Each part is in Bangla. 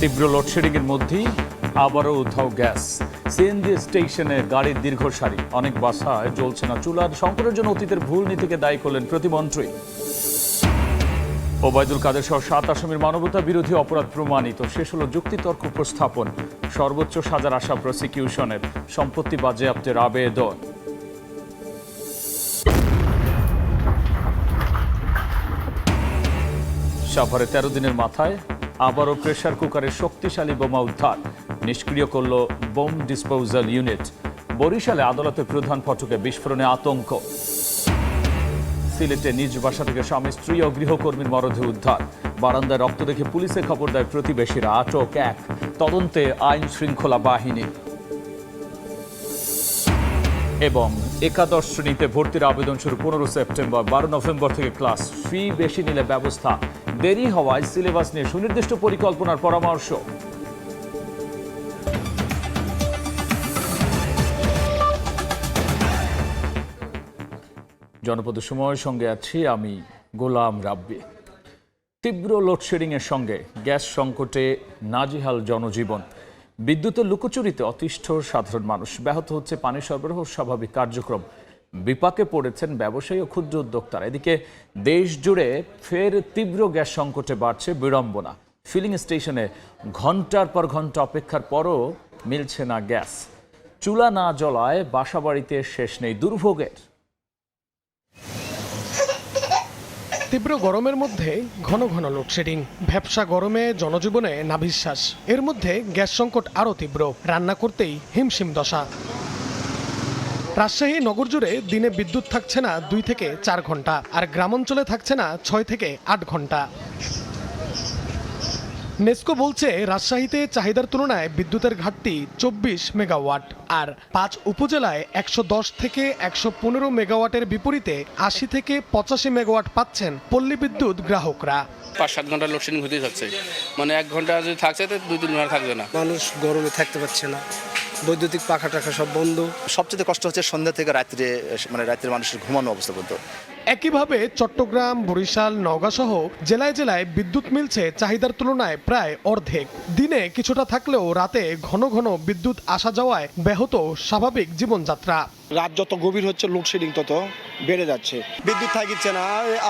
তীব্র লোডশেডিংয়ের মধ্যেই আবারও উধাও গ্যাস। সিএনজি স্টেশনে গাড়ির দীর্ঘ সারি, অনেক বাসায় জ্বলছে না চুলার। সংকটের জন্য অতীতের ভুল নীতিকে দায়ী করলেন প্রতিমন্ত্রী। ওবায়দুল কাদের সহ 7 আসামির মানবতা বিরোধী অপরাধ প্রমাণিত। শেষ হলো যুক্তিতর্ক উপস্থাপন। সর্বোচ্চ সাজার আশা প্রসিকিউশনের। সম্পত্তি বাজেয়াপ্তের আবেদন। সাভারে 13 দিনের মাথায় আবারও প্রেসার কুকারের শক্তিশালী বোমা উদ্ধার। নিষ্ক্রিয় করল বোম ডিসপোজাল ইউনিট। বরিশালে আদালতের প্রধান ফটকে বিস্ফোরণে আতঙ্ক। সিলেটে নিজ বাসা থেকে স্বামী স্ত্রী ও গৃহকর্মীর মরদেহ উদ্ধার। বারান্দায় রক্ত দেখে পুলিশে খবর দেয় প্রতিবেশীরা। আটক 1। তদন্তে আইন শৃঙ্খলা বাহিনী। এবং একাদশ শ্রেণীতে ভর্তির আবেদন শুরু 15 সেপ্টেম্বর। 12 নভেম্বর থেকে ক্লাস। ফি বেশি নিলে ব্যবস্থা। দেরি হওয়ায় সিলেবাস নিয়ে সুনির্দিষ্ট পরিকল্পনার পরামর্শ। জনপদ সময়ের সঙ্গে আছি আমি গোলাম রাব্বি। তীব্র লোডশেডিং এর সঙ্গে গ্যাস সংকটে নাজেহাল জনজীবন। বিদ্যুতের লুকোচুরিতে অতিষ্ঠ সাধারণ মানুষ। ব্যাহত হচ্ছে পানি সরবরাহ স্বাভাবিক কার্যক্রম। বিপাকে পড়েছেন ব্যবসায়ী ও ক্ষুদ্র উদ্যোক্তারা। এদিকে দেশ জুড়ে ফের তীব্র গ্যাস সংকটে বাড়ছে বিড়ম্বনা। ফিলিং স্টেশনে ঘন্টার পর ঘন্টা অপেক্ষার পরও মিলছে না গ্যাস। চুলা না জ্বলায় বাসাবাড়িতে শেষ নেই দুর্ভোগের। তীব্র গরমের মধ্যে ঘন ঘন লোডশেডিং। ভ্যাপসা গরমে জনজীবনে নাভিশ্বাস। এর মধ্যে গ্যাস সংকট আরও তীব্র। রান্না করতেই হিমশিম দশা। রাজশাহী নগর জুড়ে দিনে বিদ্যুৎ থাকছে না 2 থেকে 4 ঘন্টা, আর গ্রামাঞ্চলে থাকছে না 6 থেকে 8 ঘন্টা। নেসকো বলছে রাজশাহীতে চাহিদার তুলনায় বিদ্যুতের ঘাটতি 24 মেগাওয়াট, আর 5 উপজেলায় 110 থেকে 115 মেগাওয়াটের বিপরীতে 80 থেকে 85 মেগাওয়াট পাচ্ছেন পল্লী বিদ্যুৎ গ্রাহকরা। 5-7 ঘন্টা লোডশেডিং হতেই থাকছে, মানে 1 ঘন্টা যদি থাকছে তো 2-3 ঘন্টা থাকবে না। মানুষ গরমে থাকতে পারছে না, বৈদ্যুতিক পাখা টাখা সব বন্ধ। সবচেয়ে কষ্ট হচ্ছে সন্ধ্যা থেকে রাত্রে, মানে রাত্রে মানুষের ঘুমানো অবস্থা পর্যন্ত। একইভাবে চট্টগ্রাম, বরিশাল, নওগাঁ সহ জেলায় জেলায় বিদ্যুৎ মিলছে চাহিদার তুলনায় প্রায় অর্ধেক। দিনে কিছুটা থাকলেও রাতে ঘন ঘন বিদ্যুৎ আসা যাওয়ায় ব্যাহত স্বাভাবিক জীবনযাত্রা। রাত যত গভীর হচ্ছে লোডশেডিং তত বেড়ে যাচ্ছে। বিদ্যুৎ থাকিচ্ছে না,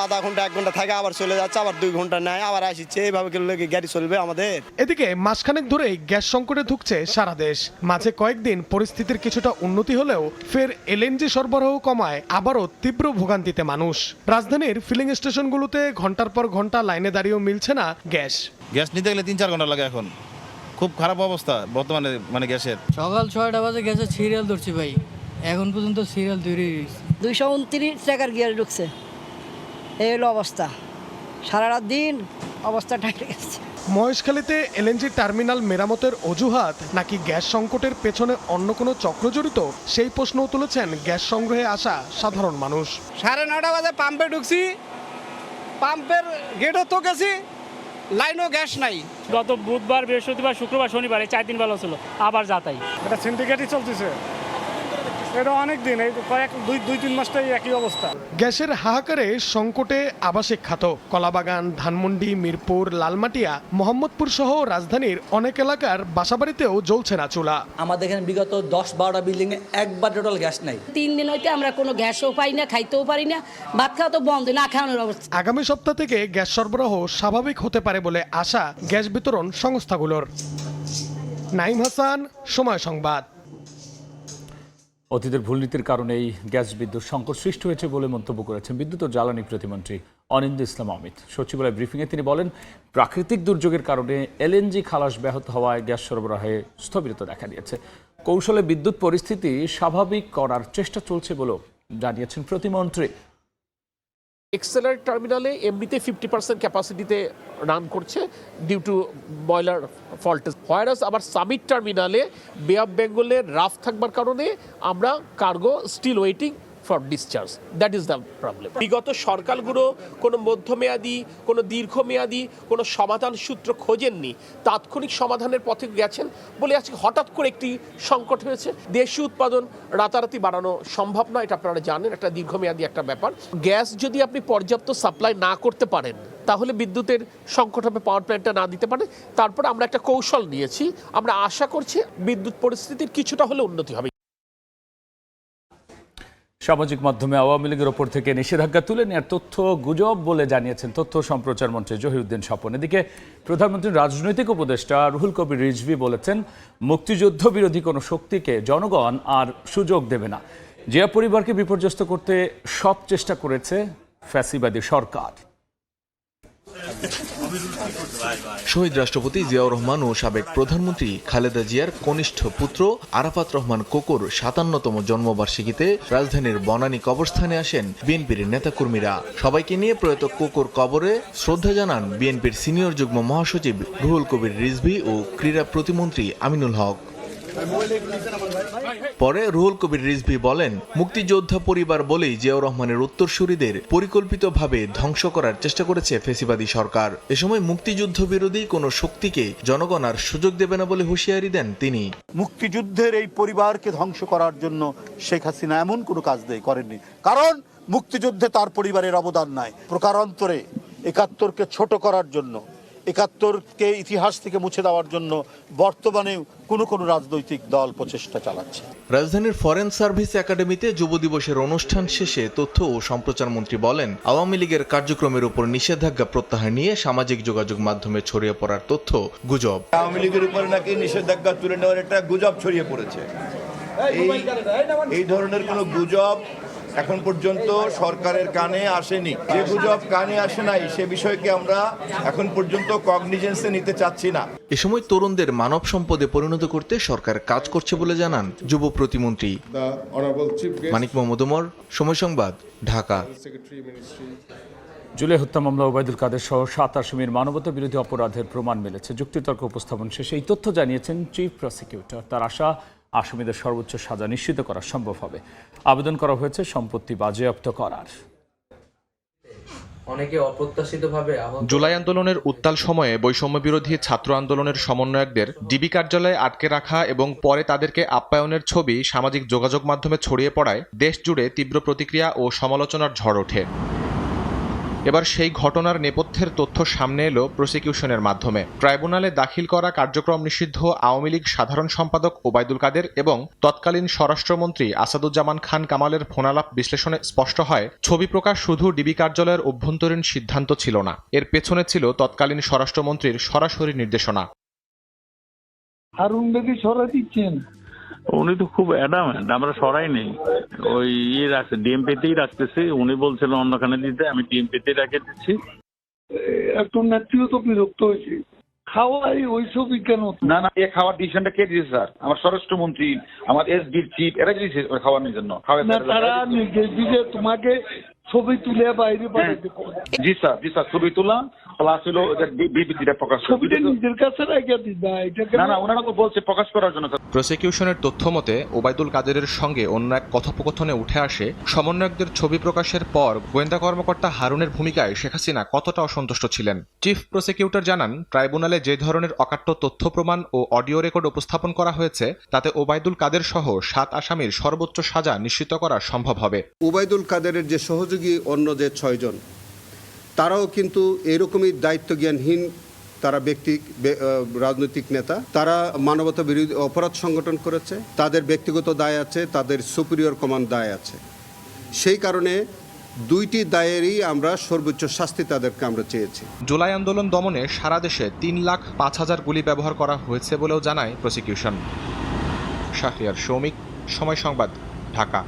আধা ঘন্টা 1 ঘন্টা থাকে আবার চলে যাচ্ছে, আবার 2 ঘন্টা নেয় আবার আসছে। এইভাবে গাড়ি চলবে আমাদের। এদিকে মাসখানেক ধরেই গ্যাস সংকটে ধুঁকছে সারা দেশ। মাঝে কয়েকদিন পরিস্থিতির কিছুটা উন্নতি হলেও ফের এলএনজি সরবরাহ কমায় আবারও তীব্র ভোগান্তিতে মানুষ। রাজধানীর ফিলিং স্টেশনগুলোতে ঘন্টার পর ঘন্টা লাইনে দাঁড়িয়েও মিলছে না গ্যাস। গ্যাস নিতে গেলে 3-4 ঘন্টা লাগে। এখন খুব খারাপ অবস্থা বর্তমানে, মানে গ্যাসের। সকাল 6টা বাজে গ্যাসের সিরিয়াল ধরছি ভাই, এখন পর্যন্ত সিরিয়াল তৈরি হয়েছে। 229 টাকার গিয়ার ঢুকছে। এই হলো অবস্থা, সারা রাত দিন অবস্থা টাইট গেছে। মহেশখালীতে এলএনজি টার্মিনাল মেরামতের অজুহাত নাকি গ্যাস সংকটের পেছনে অন্য কোনো চক্র জড়িত, সেই প্রশ্নও তুলেছেন গ্যাস সংগ্রহে আসা সাধারণ মানুষ। 9:30 বাজে পাম্পে ঢুকছি, পাম্পের গেটও তো গেছি, লাইনও গ্যাস নাই। গত বুধবার, বৃহস্পতিবার, শুক্রবার, শনিবার এই 4 দিন ভালো ছিল, আবার যাতাই। এটা সিন্ডিকেটই চলতেছে, এটা অনেক দিন, এই কয়েক 2-3 মাসটাই একই অবস্থা। গ্যাসের হাহাকারে সংকটে আবাসিক খাত। কলাবাগান, ধানমন্ডি, মিরপুর, লালমাটিয়া, মোহাম্মদপুর সহ রাজধানীর অনেক এলাকার বাসাবাড়িতেও জ্বলছে না চুলা। আমাদের এখানে বিগত 10-12টা বিল্ডিং এ একবার টোটাল গ্যাস নাই। 3 দিন হইতে আমরা কোনো গ্যাসও পাই না, খাইতেও পারি না, ভাত খাওয়া তো বন্ধ, না খাওয়ানোর অবস্থা। আগামী সপ্তাহ থেকে গ্যাস সরবরাহ স্বাভাবিক হতে পারে বলে আশা গ্যাস বিতরণ সংস্থাগুলোর। নাইম হাসান, সময় সংবাদ। অতীতের ভুলনীতির কারণেই গ্যাস বিদ্যুৎ সংকট সৃষ্টি হয়েছে বলে মন্তব্য করেছেন বিদ্যুৎ ও জ্বালানি প্রতিমন্ত্রী অনিন্দ ইসলাম অমিত। সচিবালয় ব্রিফিংয়ে তিনি বলেন, প্রাকৃতিক দুর্যোগের কারণে এলএনজি খালাস ব্যাহত হওয়ায় গ্যাস সরবরাহে স্থবিরতা দেখা দিয়েছে। কৌশলে বিদ্যুৎ পরিস্থিতি স্বাভাবিক করার চেষ্টা চলছে বলেও জানিয়েছেন প্রতিমন্ত্রী। এক্সেলার টার্মিনালে এমনিতে 50% ক্যাপাসিটিতে রান করছে due to boiler fault. Whereas আবার সামিট টার্মিনালে বে অফ বেঙ্গলের রাফ থাকবার কারণে আমরা cargo still waiting for discharge. That is the problem. বিগত সরকারগুলো কোনো মধ্যমেয়াদী, কোনো দীর্ঘমেয়াদী কোনো সমাধান সূত্র খোঁজেননি, তাৎক্ষণিক সমাধানের পথে গেছেন বলে আজকে হঠাৎ করে একটি সংকট হয়েছে। দেশীয় উৎপাদন রাতারাতি বাড়ানো সম্ভব নয়, এটা আপনারা জানেন, একটা দীর্ঘমেয়াদী একটা ব্যাপার। গ্যাস যদি আপনি পর্যাপ্ত সাপ্লাই না করতে পারেন তাহলে বিদ্যুতের সংকট হবে, পাওয়ার প্ল্যান্টটা না দিতে পারে। তারপর আমরা একটা কৌশল নিয়েছি, আমরা আশা করছি বিদ্যুৎ পরিস্থিতির কিছুটা হলে উন্নতি হবে। সামাজিক মাধ্যমে আওয়ামী লীগের ওপর থেকে নিষেধাজ্ঞা তুলে নেওয়ার তথ্য গুজব বলে জানিয়েছেন তথ্য সম্প্রচার মন্ত্রী জহিরুদ্দিন স্বপন। এদিকে প্রধানমন্ত্রীর রাজনৈতিক উপদেষ্টা রুহুল কবির রিজভী বলেছেন, মুক্তিযুদ্ধ বিরোধী কোনো শক্তিকে জনগণ আর সুযোগ দেবে না। জিয়া পরিবারকে বিপর্যস্ত করতে সব চেষ্টা করেছে ফ্যাসিবাদী সরকার। শহীদ রাষ্ট্রপতি জিয়াউর রহমান ও সাবেক প্রধানমন্ত্রী খালেদা জিয়ার কনিষ্ঠ পুত্র আরাফাত রহমান কোকোর 57তম জন্মবার্ষিকীতে রাজধানীর বনানী কবরস্থানে আসেন বিএনপির নেতাকর্মীরা। সবাইকে নিয়ে প্রয়াত কোকোর কবরে শ্রদ্ধা জানান বিএনপির সিনিয়র যুগ্ম মহাসচিব রুহুল কবির রিজভী ও ক্রীড়া প্রতিমন্ত্রী আমিনুল হক। পরে রুহুল কবির রিজভী বলেন, মুক্তিযোদ্ধা পরিবার বলেই জিয়াউর রহমানের উত্তরসূরিদের পরিকল্পিতভাবে ধ্বংস করার চেষ্টা করেছে ফ্যাসিবাদী সরকার। এ সময় মুক্তিযুদ্ধ বিরোধী কোনো শক্তিকে জনগণ আর সুযোগ দেবে না বলে হুঁশিয়ারি দেন তিনি। মুক্তিযুদ্ধের এই পরিবারকে ধ্বংস করার জন্য শেখ হাসিনা এমন কোনো কাজ করেননি, কারণ মুক্তিযুদ্ধে তার পরিবারের অবদান নাই। প্রকারান্তরে ৭১কে ছোট করার জন্য, ৭১কে ইতিহাস থেকে মুছে দেওয়ার জন্য বর্তমানে কোনো রাজনৈতিক দল প্রচেষ্টা চালাচ্ছে। রাজধানীর ফরেন সার্ভিস একাডেমিতে যুব দিবসের অনুষ্ঠান শেষে তথ্য ও সম্প্রচার মন্ত্রী বলেন, আওয়ামী লীগের কার্যক্রমের উপর নিষেধাজ্ঞা প্রত্যাহার নিয়ে সামাজিক যোগাযোগ মাধ্যমে ছড়িয়ে পড়ার তথ্য গুজব। আওয়ামী লীগের উপর নাকি নিষেধাজ্ঞা তুলে নেওয়ার একটা গুজব ছড়িয়ে পড়েছে। এই ধরনের কোনো গুজব এখন পর্যন্ত সরকারের কানে আসেনি। যে গুজব কানে আসে নাই সে বিষয়কে আমরা এখন পর্যন্ত কগনিজেন্সে নিতে চাচ্ছি না। এ সময় তরুণদের মানব সম্পদে পরিণত করতে সরকার কাজ করছে বলে জানান যুব প্রতিমন্ত্রী। মানিক মোহাম্মদ ওমর, সময় সংবাদ, ঢাকা। জুলাই হত্যা মামলা ওবায়দুল কাদের সহ 7 আসামির মানবতা বিরোধী অপরাধের প্রমাণ মিলেছে। যুক্তিতর্ক উপস্থাপন শেষে এই তথ্য জানিয়েছেন চিফ প্রসিকিউটর। তার আশা, আসামিদের সর্বোচ্চ সাজা নিশ্চিত করা সম্ভব হবে। আবেদন করা হয়েছে সম্পত্তি বাজেয়াপ্ত করার। জুলাই আন্দোলনের উত্তাল সময়ে বৈষম্য বিরোধী ছাত্র আন্দোলনের সমন্বয়কদের ডিবি কার্যালয়ে আটকে রাখা এবং পরে তাদেরকে আপ্যায়নের ছবি সামাজিক যোগাযোগ মাধ্যমে ছড়িয়ে পড়ায় দেশ জুড়ে তীব্র প্রতিক্রিয়া ও সমালোচনার ঝড় ওঠে। এবার সেই ঘটনার নেপথ্যের তথ্য সামনে এলো প্রসিকিউশনের মাধ্যমে। ট্রাইব্যুনালে দাখিল করা কার্যক্রম নিষিদ্ধ আওয়ামী লীগ সাধারণ সম্পাদক ওবায়দুল কাদের এবং তৎকালীন স্বরাষ্ট্রমন্ত্রী আসাদুজ্জামান খান কামালের ফোনালাপ বিশ্লেষণে স্পষ্ট হয়, ছবি প্রকাশ শুধু ডিবি কার্যালয়ের অভ্যন্তরীণ সিদ্ধান্ত ছিল না, এর পেছনে ছিল তৎকালীন স্বরাষ্ট্রমন্ত্রীর সরাসরি নির্দেশনা। উনি তো খুব অ্যাডামেন্ট, আমরা সরাই নেই, ওই রাখছে ডিএমপিতেই রাখতেছি। উনি বলছিলেন অন্যখানে দিতে, আমি ডিএমপিতেই রেখে দিচ্ছি। একটু নেত্রীও তো বিরক্ত হয়েছে, খাওয়াই ওইসব কেন? না না, এ খাওয়ার ডিসিশনটা কে দিয়েছে স্যার? আমার স্বরাষ্ট্রমন্ত্রী, আমার এসডির চিফ, এরা দিয়েছে খাওয়ানোর জন্য। তারা নির্দেশ দিয়েছে তোমাকে ছবি তুলে বাইরে পাঠাতে। জি স্যার, জি স্যার, ছবি তোলা প্লাস হলো বিবৃতিটা প্রকাশ, ছবিটা নিজের কাছে রেখে দিবা। না না, ওনারা তো বলছে প্রকাশ করার জন্য। প্রসিকিউশনের তথ্য মতে ওবায়দুল কাদেরের সঙ্গে অন্য এক কথোপকথনে উঠে আসে, সমন্বয়কদের ছবি প্রকাশের পর গোয়েন্দা কর্মকর্তা হারুনের ভূমিকায় শেখ হাসিনা কতটা অসন্তুষ্ট ছিলেন। চিফ প্রসিকিউটর জানান, ট্রাইব্যুনালে যে ধরনের অকাট্য তথ্য প্রমাণ ও অডিও রেকর্ড উপস্থাপন করা হয়েছে তাতে ওবায়দুল কাদের সহ 7 আসামির সর্বোচ্চ সাজা নিশ্চিত করা সম্ভব হবে। ওবায়দুল কাদেরের যে সহযোগী অন্য যে 6 জন, তারাও কিন্তু এরকমই দায়িত্বজ্ঞানহীন, তারা রাজনৈতিক নেতা, তারা মানবতা বিরোধী অপরাধ সংগঠন করেছে, তাদের ব্যক্তিগত দায় আছে, তাদের সুপিরিয়র কমান্ড দায় আছে। সেই কারণে 2টি দায়েরই আমরা সর্বোচ্চ শাস্তি তাদেরকে আমরা চেয়েছি। জুলাই আন্দোলন দমনে সারা দেশে 3,05,000 গুলি ব্যবহার করা হয়েছে বলেও জানায় প্রসিকিউশন। শাহরিয়ার শৌমিক, সময় সংবাদ, ঢাকা।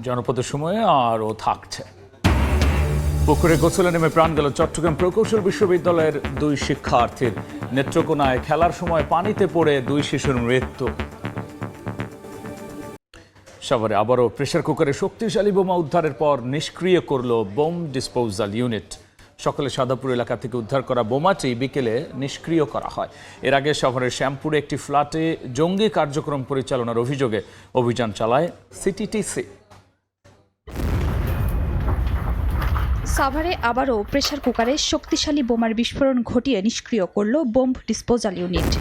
জনপদের সময়ে আরও থাকছে। পুকুরে গোসলে নেমে প্রাণ গেল চট্টগ্রাম প্রকৌশল বিশ্ববিদ্যালয়ের 2 শিক্ষার্থীর। নেত্রকোনায় খেলার সময় পানিতে পড়ে 2 শিশুর মৃত্যু। সাভারে আবারও প্রেসার কুকারে শক্তিশালী বোমা উদ্ধারের পর নিষ্ক্রিয় করল বোম ডিসপোজাল ইউনিট। সকালে সাদাপুর এলাকা থেকে উদ্ধার করা বোমাটি বিকেলে নিষ্ক্রিয় করা হয়। এর আগে শহরের শ্যামপুরে একটি ফ্ল্যাটে জঙ্গি কার্যক্রম পরিচালনার অভিযোগে অভিযান চালায় সিটিটিসি। সাভারে আবারও প্রেসার কুকারে শক্তিশালী বোমার বিস্ফোরণ ঘটিয়ে নিষ্ক্রিয় করল বোম্ব ডিসপোজাল ইউনিট।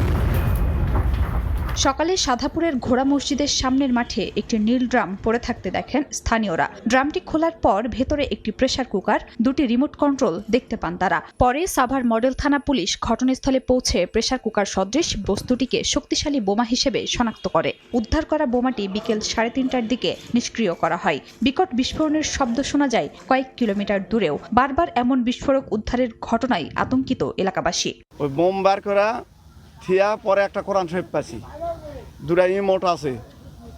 সকালে সাধাপুরের ঘোড়া মসজিদের সামনের মাঠে একটি নীল ড্রাম পড়ে থাকতে দেখেন স্থানীয়রা। ড্রামটি খোলার পর ভেতরে একটি প্রেসার কুকার, দুটি রিমোট কন্ট্রোল দেখতে পান তারা। পরে সাভার মডেল থানা পুলিশ ঘটনাস্থলে পৌঁছে প্রেসার কুকার সদৃশ বস্তুটিকে শক্তিশালী বোমা হিসেবে শনাক্ত করে। উদ্ধার করা বোমাটি বিকেল 3:30টার দিকে নিষ্ক্রিয় করা হয়। বিকট বিস্ফোরণের শব্দ শোনা যায় কয়েক কিলোমিটার দূরেও। বারবার এমন বিস্ফোরক উদ্ধারের ঘটনায় আতঙ্কিত এলাকাবাসী। ওই বোম বার করা থিয়া পরে একটা কোরআন শরীফ পাচ্ছি, দুটা ইমোট আছে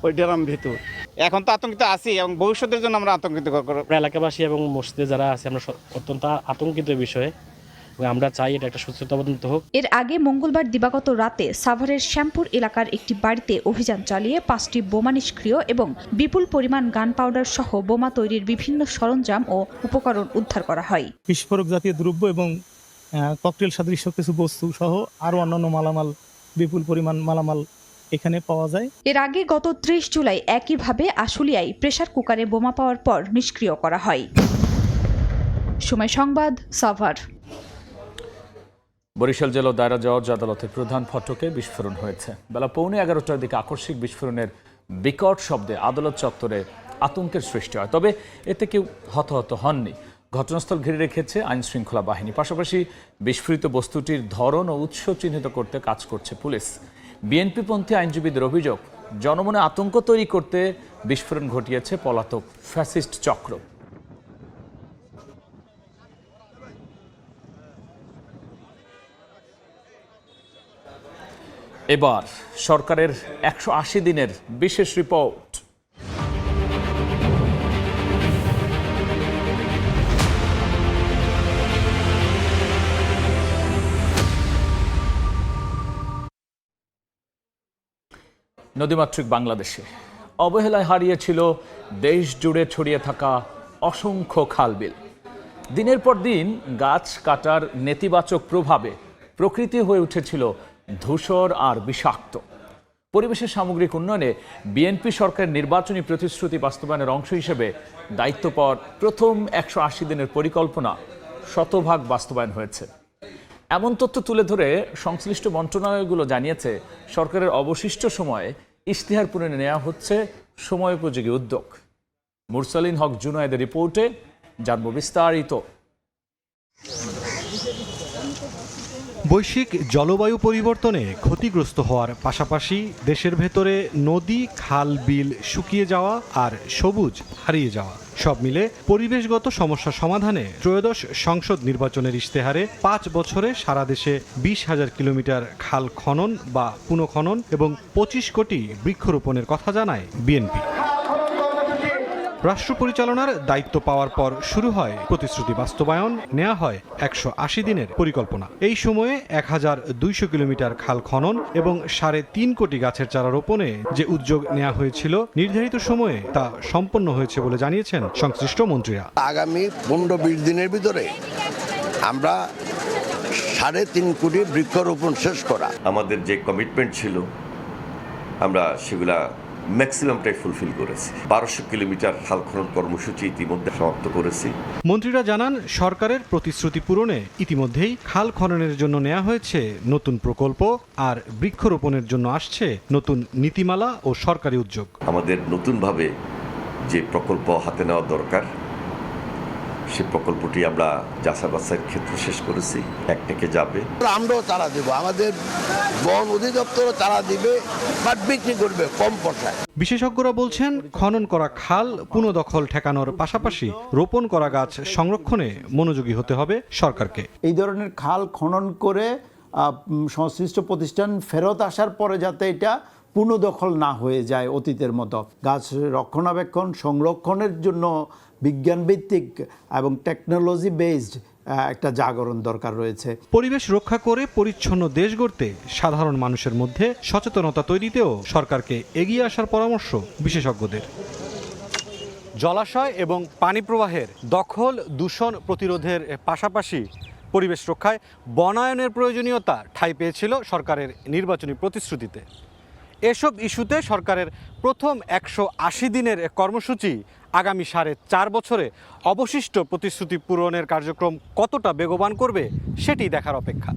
ওই ড্রাম ভেতর। এখন তো আতঙ্কিত আছি এবং ভবিষ্যতের জন্য আমরা আতঙ্কিত। এলাকাবাসী এবং মসজিদে যারা আছে আমরা অত্যন্ত আতঙ্কিত বিষয়ে, আমরা চাই এটা একটা সুস্থ তদন্ত হোক। এর আগে মঙ্গলবার দিবাগত রাতে সাভারের শ্যামপুর এলাকার একটি বাড়িতে অভিযান চালিয়ে 5টি বোমা নিষ্ক্রিয় এবং বিপুল পরিমাণ গান পাউডার সহ বোমা তৈরির বিভিন্ন সরঞ্জাম ও উপকরণ উদ্ধার করা হয়। বিস্ফোরক জাতীয় দ্রব্য এবং ককটেল সদৃশ কিছু বস্তু সহ আরও অন্যান্য মালামাল, বিপুল পরিমাণ মালামাল এখানে পাওয়া যায়। এর আগে গত 30 জুলাই একইভাবে আশুলিয়ায় প্রেসার কুকারে বোমা পাওয়ার পর নিষ্ক্রিয় করা হয়। সময় সংবাদ, সাভার। বরিশাল জেলা দায়রা জজ আদালতের প্রধান ফটকে বিস্ফোরণ হয়েছে। বেলা 11:15টার দিকে আকস্মিক বিস্ফোরণের বিকট শব্দে আদালত চত্বরে আতঙ্কের সৃষ্টি হয়। তবে এতে কেউ হতাহত হননি। ঘটনাস্থল ঘিরে রেখেছে আইন শৃঙ্খলা বাহিনী। পাশাপাশি বিস্ফোরিত বস্তুটির ধরন ও উৎস চিহ্নিত করতে কাজ করছে পুলিশ। বিএনপিপন্থী আইনজীবীদের অভিযোগ, জনমনে আতঙ্ক তৈরি করতে বিস্ফোরণ ঘটিয়েছে পলাতক ফ্যাসিস্ট চক্র। এবার সরকারের 180 দিনের বিশেষ রিপোর্ট। নদীমাতৃক বাংলাদেশে অবহেলায় হারিয়েছিল দেশ জুড়ে ছড়িয়ে থাকা অসংখ্য খালবিল। দিনের পর দিন গাছ কাটার নেতিবাচক প্রভাবে প্রকৃতি হয়ে উঠেছিল ধূসর আর বিষাক্ত। পরিবেশের সামগ্রিক উন্নয়নে বিএনপি সরকারের নির্বাচনী প্রতিশ্রুতি বাস্তবায়নের অংশ হিসেবে দায়িত্ব পাওয়ার প্রথম 180 দিনের পরিকল্পনা শতভাগ বাস্তবায়ন হয়েছে। এমন তথ্য তুলে ধরে সংশ্লিষ্ট মন্ত্রণালয়গুলো জানিয়েছে, সরকারের অবশিষ্ট সময়ে ইশতেহার পূরণে নেওয়া হচ্ছে সময়োপযোগী উদ্যোগ। মুরসালিন হক জুনায়েদের রিপোর্টে জানব বিস্তারিত। বৈশ্বিক জলবায়ু পরিবর্তনে ক্ষতিগ্রস্ত হওয়ার পাশাপাশি দেশের ভেতরে নদী, খাল, বিল শুকিয়ে যাওয়া আর সবুজ হারিয়ে যাওয়া সব মিলে পরিবেশগত সমস্যা সমাধানে ত্রয়োদশ সংসদ নির্বাচনের ইশতেহারে 5 বছরে সারা দেশে 20,000 কিলোমিটার খাল খনন বা পুনঃখনন এবং 25 কোটি বৃক্ষরোপণের কথা জানায় বিএনপি। রাষ্ট্র পরিচালনার দায়িত্ব পাওয়ার পর শুরু হয় প্রতিশ্রুতি বাস্তবায়ন, নেওয়া হয় 180 দিনের পরিকল্পনা। এই সময়ে 1200 কিলোমিটার খাল খনন এবং 3.5 কোটি গাছের চারা রোপণে যে উদ্যোগ নেওয়া হয়েছিল নির্ধারিত সময়ে তা সম্পন্ন হয়েছে বলে জানিয়েছেন সংশ্লিষ্ট মন্ত্রীরা। আগামী 15-20 দিনের ভিতরে আমরা 3.5 কোটি বৃক্ষরোপণ শেষ করা। আমাদের যে কমিটমেন্ট ছিল আমরা সেগুলা ম্যাক্সিমামটাই ফুলফিল করেছি। 1200 কিলোমিটার খাল খনন কর্মসূচি ইতিমধ্যে সমাপ্ত করেছি। মন্ত্রীরা জানান, সরকারের প্রতিশ্রুতি পূরণে ইতিমধ্যেই খাল খননের জন্য নেওয়া হয়েছে নতুন প্রকল্প আর বৃক্ষরোপণের জন্য আসছে নতুন নীতিমালা ও সরকারি উদ্যোগ। আমাদের নতুনভাবে যে প্রকল্প হাতে নেওয়া দরকার সে প্রকল্পটি আমরা যাচাই-বাছাইয়ের ক্ষেত্রে শেষ করেছি। একটাকে যাবে, আমরাও চারা দেব, আমাদের বন অধিদপ্তরও চারা দিবে, বাট বিক্রি করবে কম পয়সায়। বিশেষজ্ঞরা বলছেন, খনন করা খাল পুনঃদখল ঠেকানোর পাশাপাশি রোপণ করা গাছ সংরক্ষণে মনোযোগী হতে হবে সরকারকে। এই ধরনের খাল খনন করে সংশ্লিষ্ট প্রতিষ্ঠান ফেরত আসার পরে যাতে এটা পুনঃদখল না হয়ে যায় অতীতের মতো। গাছ রক্ষণাবেক্ষণ সংরক্ষণের জন্য বিজ্ঞানভিত্তিক এবং টেকনোলজি বেসড একটা জাগরণ দরকার রয়েছে। পরিবেশ রক্ষা করে পরিচ্ছন্ন দেশ গড়তে সাধারণ মানুষের মধ্যে সচেতনতা তৈরিতেও সরকারকে এগিয়ে আসার পরামর্শ বিশেষজ্ঞদের। জলাশয় এবং পানি প্রবাহের দখল দূষণ প্রতিরোধের পাশাপাশি পরিবেশ রক্ষায় বনায়নের প্রয়োজনীয়তা ঠাঁই পেয়েছিল সরকারের নির্বাচনী প্রতিশ্রুতিতে। এসব ইস্যুতে সরকারের প্রথম 180 দিনের কর্মসূচি আগামী 4.5 বছরে অবশিষ্ট প্রতিশ্রুতি পূরণের কার্যক্রম কতটা বেগবান করবে সেটি দেখার অপেক্ষা।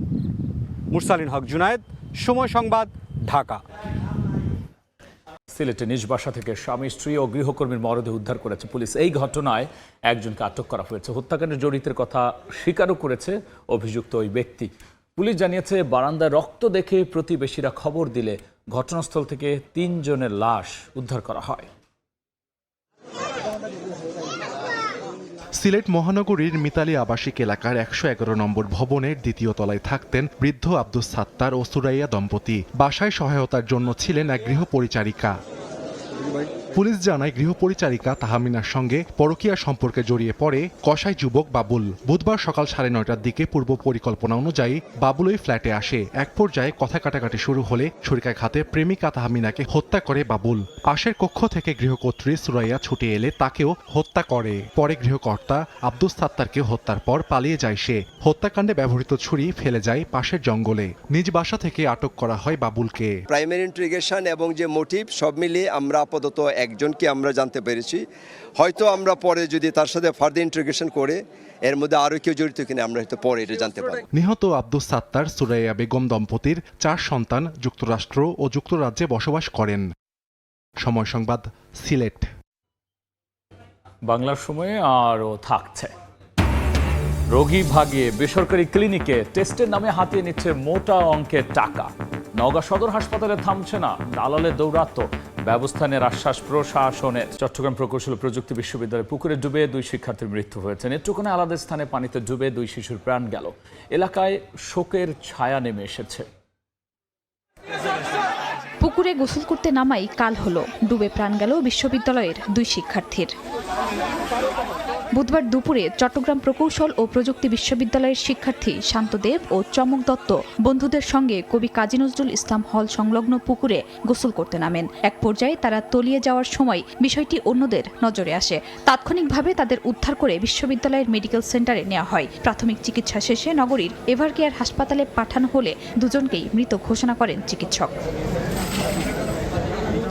মুরসালিন হক জুনায়েদ, সময় সংবাদ, ঢাকা। সিলেটে নিজ বাসা থেকে স্বামী, স্ত্রী ও গৃহকর্মীর মরদেহ উদ্ধার করেছে পুলিশ। এই ঘটনায় একজনকে আটক করা হয়েছে। হত্যাকাণ্ডে জড়িতের কথা স্বীকারও করেছে অভিযুক্ত ওই ব্যক্তি। পুলিশ জানিয়েছে, বারান্দায় রক্ত দেখে প্রতিবেশীরা খবর দিলে ঘটনাস্থল থেকে 3 জনের লাশ উদ্ধার করা হয়। সিলেট মহানগরীর মিতালী আবাসিক এলাকার 111 নম্বর ভবনের 2য় তলায় থাকতেন বৃদ্ধ আব্দুস সাত্তার ও সুরাইয়া দম্পতি। বাসায় সহায়তার জন্য ছিলেন এক গৃহপরিচারিকা। পুলিশ জানায়, গৃহপরিচারিকা তাহমিনার সঙ্গে পরকীয়া সম্পর্কে জড়িয়ে পড়ে কসাই যুবক বাবুল। বুধবার সকাল 9:30টার দিকে পূর্ব পরিকল্পনা অনুযায়ী বাবুল ওই ফ্ল্যাটে আসে। এক পর্যায়ে কথা কাটাকাটি শুরু হলে ছুরিকাঘাতে প্রেমিকা তাহমিনাকে হত্যা করে বাবুল। পাশের কক্ষ থেকে গৃহকর্ত্রী সুরাইয়া ছুটে এলে তাকেও হত্যা করে। পরে গৃহকর্তা আব্দুস সাত্তারকে হত্যার পর পালিয়ে যায় সে। হত্যাকাণ্ডে ব্যবহৃত ছুরি ফেলে যায় পাশের জঙ্গলে। নিজ বাসা থেকে আটক করা হয় বাবুলকে। প্রাইমারি ইন্ট্রিগেশন এবং যে মোটিভ সব মিলিয়ে আমরা আপাতত একজনকে আমরা জানতে পেরেছি। হয়তো আমরা পরে যদি তার সাথে ফার্দার ইন্ট্রিগেশন করে এর মধ্যে আরো কেউ জড়িত কিনা আমরা হয়তো পরে এটা জানতে পারি। নিহত আব্দুস সাত্তার, সুরাইয়া বেগম দম্পতির 4 সন্তান যুক্তরাষ্ট্র ও যুক্তরাজ্যে বসবাস করেন। সময় সংবাদ, সিলেট। বাংলার সময়ে আরও থাকছে। রোগী ভাগিয়ে বেসরকারি ক্লিনিকে টেস্টের নামে হাতিয়ে নিচ্ছে মোটা অঙ্কের টাকা। নওগাঁ সদর হাসপাতালে থামছে না দালালের দৌরাত্ম্য, ব্যবস্থা নেওয়ার আশ্বাস প্রশাসনের। চট্টগ্রাম প্রকৌশল ও প্রযুক্তি বিশ্ববিদ্যালয়ে পুকুরে ডুবে 2 শিক্ষার্থীর মৃত্যু হয়েছে। নেত্রকোনায় আলাদা স্থানে পানিতে ডুবে 2 শিশুর প্রাণ গেল। এলাকায় শোকের ছায়া নেমে এসেছে। পুকুরে গোসল করতে নামাই কাল হলো, ডুবে প্রাণ গেল বিশ্ববিদ্যালয়ের 2 শিক্ষার্থীর। বুধবার দুপুরে চট্টগ্রাম প্রকৌশল ও প্রযুক্তি বিশ্ববিদ্যালয়ের শিক্ষার্থী শান্তদেব ও চমক দত্ত বন্ধুদের সঙ্গে কবি কাজী নজরুল ইসলাম হল সংলগ্ন পুকুরে গোসল করতে নামেন। এক পর্যায়ে তারা তলিয়ে যাওয়ার সময় বিষয়টি অন্যদের নজরে আসে। তাৎক্ষণিকভাবে তাদের উদ্ধার করে বিশ্ববিদ্যালয়ের মেডিকেল সেন্টারে নেওয়া হয়। প্রাথমিক চিকিৎসা শেষে নগরীর এভারকেয়ার হাসপাতালে পাঠানো হলে দুজনকেই মৃত ঘোষণা করেন চিকিৎসক।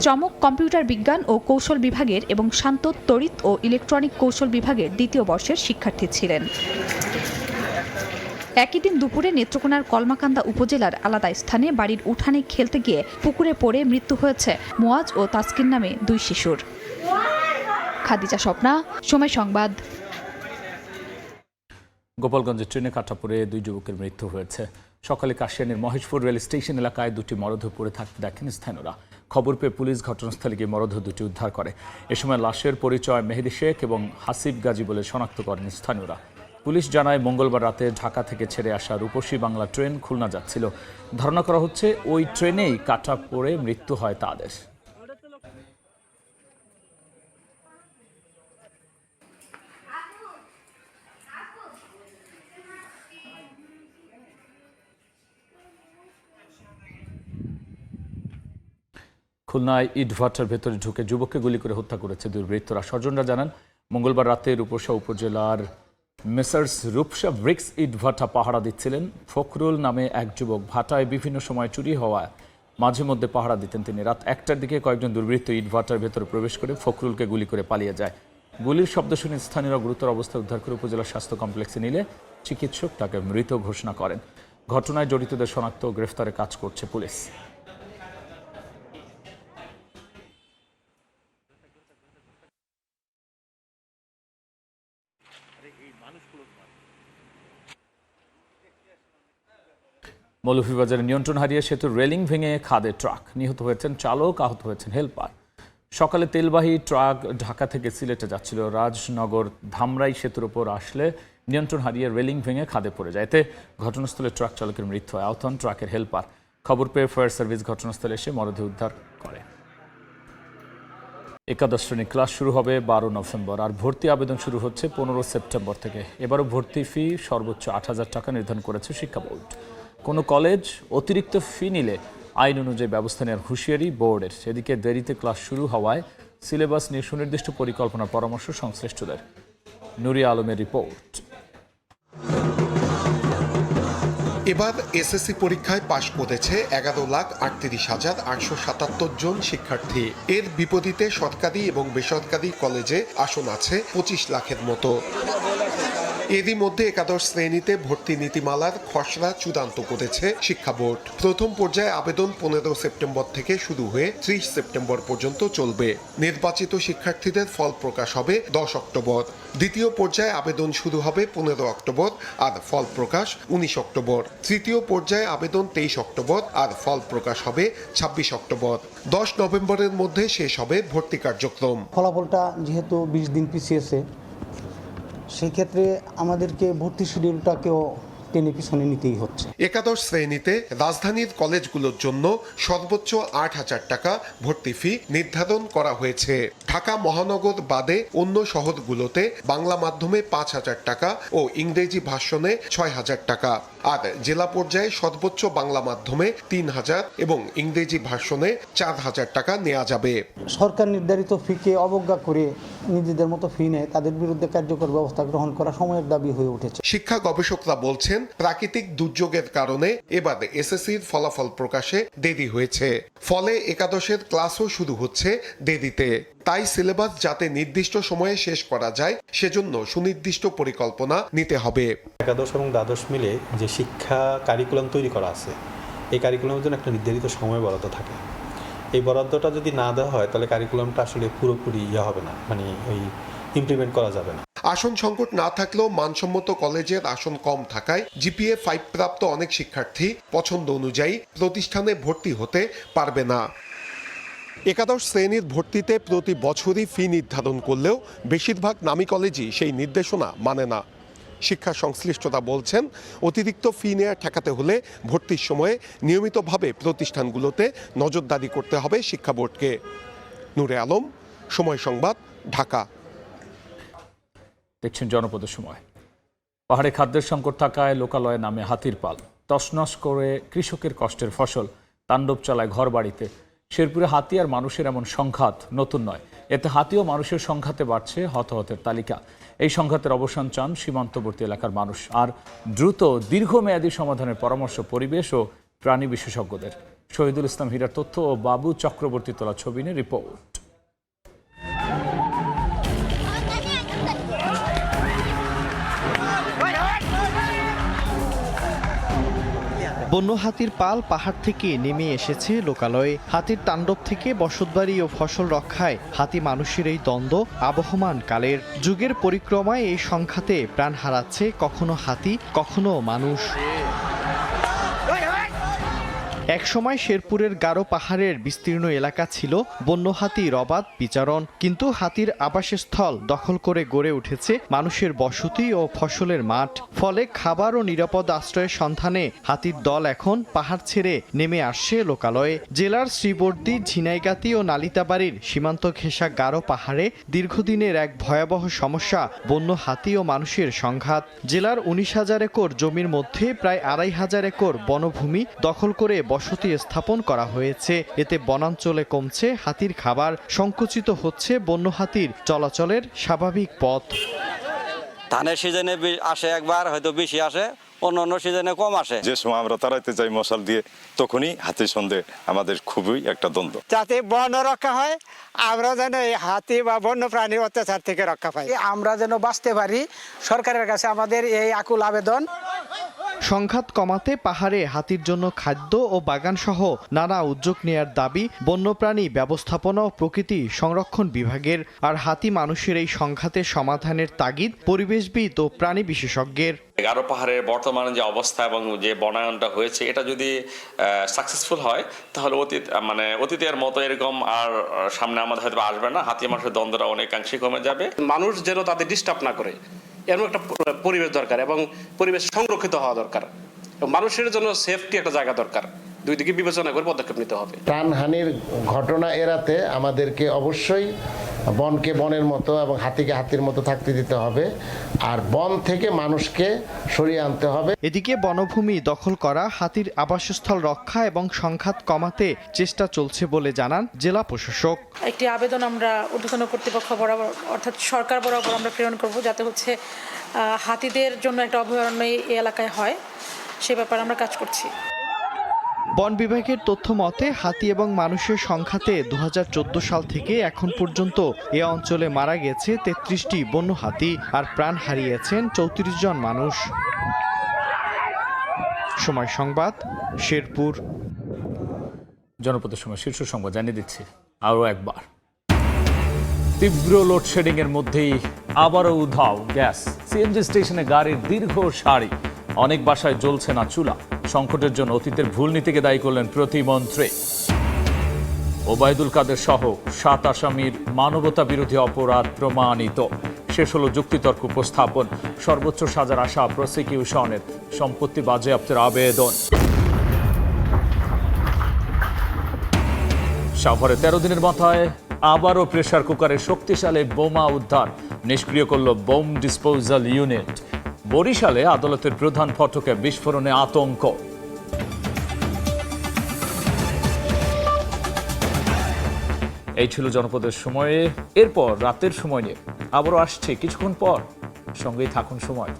চমক কম্পিউটার বিজ্ঞান ও কৌশল বিভাগের এবং শান্ত তড়িৎ ও ইলেকট্রনিক কৌশল বিভাগের 2য় বর্ষের শিক্ষার্থী ছিলেন। একই দিন দুপুরে নেত্রকোনার কলমাকান্দা উপজেলার আলাদা স্থানে বাড়ির উঠানে খেলতে গিয়ে পুকুরে পড়ে মৃত্যু হয়েছে মুয়াজ ও তাসকিন নামে 2 শিশুর। খাদিজা স্বপ্না, সময় সংবাদ। গোপালগঞ্জের ট্রেনে কাটা পড়ে 2 যুবকের মৃত্যু হয়েছে। সকালে কাশিয়ানীর মহেশপুর রেল স্টেশন এলাকায় 2টি মরদেহ পড়ে থাকতে দেখেন স্থানীয়রা। খবর পেয়ে পুলিশ ঘটনাস্থলে গিয়ে মরদেহ 2টি উদ্ধার করে। এ সময় লাশের পরিচয় মেহেদি শেখ এবং হাসিব গাজী বলে শনাক্ত করেন স্থানীয়রা। পুলিশ জানায়, মঙ্গলবার রাতে ঢাকা থেকে ছেড়ে আসা রূপসী বাংলা ট্রেন খুলনা যাচ্ছিল। ধারণা করা হচ্ছে ওই ট্রেনেই কাটা পড়ে মৃত্যু হয় তাদের। খুলনায় ইটভাটার ভেতরে ঢুকে যুবককে গুলি করে হত্যা করেছে দুর্বৃত্তরা। স্বজনরা জানান, মঙ্গলবার রাতে রূপসা উপজেলার মেসার্স রূপসা ব্রিক্স ইটভাটা পাহারা দিচ্ছিলেন। ফখরুল নামে এক যুবক ভাটায় বিভিন্ন সময় চুরি হওয়ায় মাঝে মধ্যে পাহারা দিতেন তিনি। রাত 1টার দিকে কয়েকজন দুর্বৃত্ত ইটভাটার ভেতরে প্রবেশ করে ফখরুলকে গুলি করে পালিয়ে যায়। গুলির শব্দ শুনে স্থানীয়রা গুরুতর অবস্থায় উদ্ধার করে উপজেলা স্বাস্থ্য কমপ্লেক্সে নিলে চিকিৎসক তাকে মৃত ঘোষণা করেন। ঘটনায় জড়িতদের শনাক্ত ও গ্রেফতারে কাজ করছে পুলিশ। মৌলভীবাজারে নিয়ন্ত্রণ হারিয়ে সেতুর রেলিং ভেঙে খাদে ট্রাক। নিহত হয়েছেন চালক, আহত হয়েছেন হেলপার। সকালে তেলবাহী ট্রাক ঢাকা থেকে সিলেটে যাচ্ছিল। রাজনগর ধামরাই সেতুর উপর আসলে নিয়ন্ত্রণ হারিয়ে রেলিং ভেঙে খাদে পড়ে যায়। এতে ঘটনাস্থলে ট্রাক চালকের মৃত্যু হয়। আহত হন ট্রাকের হেলপার। খবর পেয়ে ফায়ার সার্ভিস ঘটনাস্থলে এসে মরদেহ উদ্ধার করে। একাদশ শ্রেণীর ক্লাস শুরু হবে 12 নভেম্বর, আর ভর্তি আবেদন শুরু হচ্ছে 15 সেপ্টেম্বর থেকে। এবারও ভর্তি ফি সর্বোচ্চ 8,000 টাকা নির্ধারণ করেছে শিক্ষা বোর্ড। কোনো কলেজ অতিরিক্ত ফি নিলে আইন অনুযায়ী ব্যবস্থা নেওয়ার হুঁশিয়ারি বোর্ডের। সেদিকে দেরিতে ক্লাস শুরু হওয়ায় সিলেবাস নিয়ে সুনির্দিষ্ট পরিকল্পনার পরামর্শ সংশ্লিষ্টদের। নুরিয়া আলমের রিপোর্ট। এবার এসএসসি পরীক্ষায় পাশ করেছে 11,38,877 জন শিক্ষার্থী। এর বিপরীতে সরকারি এবং বেসরকারি কলেজে আসন আছে 25 লাখের মতো। এরই মধ্যে একাদশ শ্রেণীতে ভর্তি নীতিমালার খসড়া চূড়ান্ত করেছে শিক্ষা বোর্ড। প্রথম পর্যায়ে আবেদন 15 সেপ্টেম্বর থেকে শুরু হয়ে 30 সেপ্টেম্বর পর্যন্ত চলবে। নির্বাচিত শিক্ষার্থীদের ফল প্রকাশ হবে 10 অক্টোবর। দ্বিতীয় পর্যায়ে আবেদন শুরু হবে 15 অক্টোবর আর ফল প্রকাশ 19 অক্টোবর। তৃতীয় পর্যায়ে আবেদন 23 অক্টোবর আর ফল প্রকাশ হবে 26 অক্টোবর। 10 নভেম্বরের মধ্যে শেষ হবে ভর্তি কার্যক্রম। ফলাফলটা যেহেতু 20 দিন পিছিয়েছে, সেই ক্ষেত্রে আমাদেরকে ভর্তি শিডিউলটাকেও টেনে পিছনে নিতেই হচ্ছে। একাদশ শ্রেণীতে রাজধানীর কলেজগুলোর জন্য সর্বোচ্চ 8,000 টাকা ভর্তি ফি নির্ধারণ করা হয়েছে। ঢাকা মহানগর বাদে অন্য শহরগুলোতে বাংলা মাধ্যমে 5,000 টাকা ও ইংরেজি ভাষণে 6,000 টাকা, আর জেলা পর্যায়ে সর্বোচ্চ বাংলা মাধ্যমে 3,000 এবং ইংরেজি ভাষণে 4,000 টাকা নেওয়া যাবে। সরকার নির্ধারিত ফিকে অবজ্ঞা করে নিজেদের মতো ফি নেয়, তাদের বিরুদ্ধে কার্যকর ব্যবস্থা গ্রহণ করা সময়ের দাবি হয়ে উঠেছে। শিক্ষা গবেষকরা বলছেন, প্রাকৃতিক দুর্যোগের কারণে এবার এসএসসির ফলাফল প্রকাশে দেরি হয়েছে। ফলে একাদশের ক্লাসও শুরু হচ্ছে দেরিতে। তাই সিলেবাস যাতে নির্দিষ্ট সময়ে শেষ করা যায় সেজন্য সুনির্দিষ্ট পরিকল্পনা নিতে হবে। একাদশ এবং দ্বাদশ মিলে যে শিক্ষা কারিকুলাম তৈরি করা আছে, এই কারিকুলামের জন্য একটা নির্ধারিত সময় বরাদ্দ থাকে। এই বরাদ্দটা যদি না দেওয়া হয় তাহলে কারিকুলামটা আসলে পুরোপুরি হবে না, মানে ওই ইমপ্লিমেন্ট করা যাবে না। আসন সংকট না থাকলেও মানসম্মত কলেজের আসন কম থাকায় জিপিএ 5 প্রাপ্ত অনেক শিক্ষার্থী পছন্দ অনুযায়ী প্রতিষ্ঠানে ভর্তি হতে পারবে না। একাদশ শ্রেণীর ভর্তিতে প্রতি বছরই ফি নির্ধারণ করলেও বেশিরভাগ নামী কলেজই সেই নির্দেশনা মানে না। শিক্ষা সংশ্লিষ্টতা বলছেন, অতিরিক্ত ফি নেওয়া ঠেকাতে হলে ভর্তির সময়ে নিয়মিতভাবে প্রতিষ্ঠানগুলোতে নজরদারি করতে হবে শিক্ষা বোর্ডকে। নূরে আলম, সময় সংবাদ, ঢাকা। দেখছেন জনপদের সময়। পাহাড়ে খাদ্যের সংকট থাকায় লোকালয়ে নামে হাতির পাল। তছনছ করে কৃষকের কষ্টের ফসল, তাণ্ডব চালায় ঘর বাড়িতে। শেরপুরে হাতি আর মানুষের এমন সংঘাত নতুন নয়। এতে হাতি ও মানুষের সংঘাতে বাড়ছে হতাহতের তালিকা। এই সংঘাতের অবসান চান সীমান্তবর্তী এলাকার মানুষ, আর দ্রুত দীর্ঘমেয়াদী সমাধানের পরামর্শ পরিবেশ ও প্রাণী বিশেষজ্ঞদের। শহীদুল ইসলাম হীরার তথ্য ও বাবু চক্রবর্তী তোলা ছবি নিয়ে রিপোর্ট। বন্য হাতির পাল পাহাড় থেকে নেমে এসেছে লোকালয়ে। হাতির তাণ্ডব থেকে বসতবাড়ি ও ফসল রক্ষায় হাতি মানুষের এই দ্বন্দ্ব আবহমান কালের। যুগের পরিক্রমায় এই সংঘাতে প্রাণ হারাচ্ছে কখনো হাতি, কখনো মানুষ। একসময় শেরপুরের গারো পাহাড়ের বিস্তীর্ণ এলাকা ছিল বন্য হাতির অবাধ বিচরণ, কিন্তু হাতির আবাসস্থল দখল করে গড়ে উঠেছে মানুষের বসতি ও ফসলের মাঠ। ফলে খাবার ও নিরাপদ আশ্রয়ের সন্ধানে হাতির দল এখন পাহাড় ছেড়ে নেমে আসছে লোকালয়ে। জেলার শ্রীবর্দী, ঝিনাইগাতি ও নালিতাবাড়ির সীমান্ত ঘেঁষা গারো পাহাড়ে দীর্ঘদিনের এক ভয়াবহ সমস্যা বন্য হাতি ও মানুষের সংঘাত। জেলার 19,000 একর জমির মধ্যে প্রায় 2,500 একর বনভূমি দখল করে বসতি স্থাপন করা হয়েছে। এতে বনাঞ্চলে কমছে হাতির খাবার, সংকুচিত হচ্ছে বন্য হাতির চলাচলের স্বাভাবিক পথ। ধানের সিজনে আসে একবার, হয়তো বেশি আসে, অন্য সিজনে কম আসে। যে সময় আমরা তাড়াইতে যাই মশাল দিয়ে, তখনই হাতির সঙ্গে আমাদের খুবই একটা দ্বন্দ্ব। যাতে বন রক্ষা হয়, আমরা যেন এই হাতি বা বন্য প্রাণীর অত্যাচার থেকে রক্ষা পাই, আমরা যেন বাঁচতে পারি, সরকারের কাছে আমাদের এই আকুল আবেদন। সংঘাত কমাতে পাহাড়ে হাতির জন্য খাদ্য ও বাগান সহ নানা উদ্যোগ নেয়ার দাবি বন্যপ্রাণী ব্যবস্থাপনা ও প্রকৃতি সংরক্ষণ বিভাগের। আর হাতি মানুষের এই সংঘাতের সমাধানের তাগিদ পরিবেশবিদ ও প্রাণী বিশেষজ্ঞের। গারো পাহাড়ের বর্তমানে যে অবস্থা এবং যে বনায়নটা হয়েছে, এটা যদি সাকসেসফুল হয় তাহলে অতীতের মতো এরকম আর সামনে আমাদের হয়তো আসবে না। হাতি মানুষের দ্বন্দ্বটা অনেকাংশে কমে যাবে। মানুষ যেন তাদের ডিস্টার্ব না করে, এমন একটা পরিবেশ দরকার এবং পরিবেশ সংরক্ষিত হওয়া দরকার। মানুষের জন্য সেফটি একটা জায়গা দরকার। দুই দিকে বিবেচনা করে পদক্ষেপ নিতে হবে। প্রাণহানির ঘটনা এড়াতে আমাদেরকে অবশ্যই বনকে বনের মতো এবং হাতিকে হাতির মতো থাকতে দিতে হবে, আর বন থেকে মানুষকে সরিয়ে আনতে হবে। এদিকে বনভূমি দখল করা, হাতির আবাসস্থল রক্ষা এবং সংঘাত কমাতে চেষ্টা চলছে বলে জানান জেলা প্রশাসক। একটি আবেদন আমরা ঊর্ধ্বতন কর্তৃপক্ষ বরাবর, অর্থাৎ সরকার বরাবর আমরা প্রেরণ করব, যাতে হচ্ছে হাতিদের জন্য একটা অভয়ারণ্য এই এলাকায় হয়। সে ব্যাপারে আমরা কাজ করছি। বন বিভাগের তথ্য মতে হাতি এবং মানুষের সংঘাতে 2014 সাল থেকে এখন পর্যন্ত এ অঞ্চলে মারা গেছে 33টি বন্য হাতি আর প্রাণ হারিয়েছেন 34 জন মানুষ। সময় সংবাদ, শেরপুর। জনপদের সময় শীর্ষ সংবাদ জানিয়ে দিচ্ছি আরও একবার। তীব্র লোডশেডিং এর মধ্যেই আবারও উধাও গ্যাস। সিএনজি স্টেশনে গাড়ির দীর্ঘ সারি, অনেক বাসায় জ্বলছে না চুলা। সংকটের জন্য অতীতের ভুল নীতিকে দায়ী করলেন প্রতিমন্ত্রী। ওবায়দুল কাদের সহ 7 আসামির মানবতা বিরোধী অপরাধ প্রমাণিত। শেষ হলো যুক্তিতর্ক উপস্থাপন। সর্বোচ্চ সাজার আশা প্রসিকিউশনের। সম্পত্তি বাজেয়াপ্তের আবেদন। সাভারে 13 দিনের মাথায় আবারও প্রেসার কুকারের শক্তিশালী বোমা উদ্ধার। নিষ্ক্রিয় করল বোম ডিসপোজাল ইউনিট। বরিশালে আদালতের প্রধান ফটকে বিস্ফোরণে আতঙ্ক। এই ছিল জনপদের সময়ে। এরপর রাতের সময় নিয়ে আবারও আসছে কিছুক্ষণ পর। সঙ্গেই থাকুন সময়।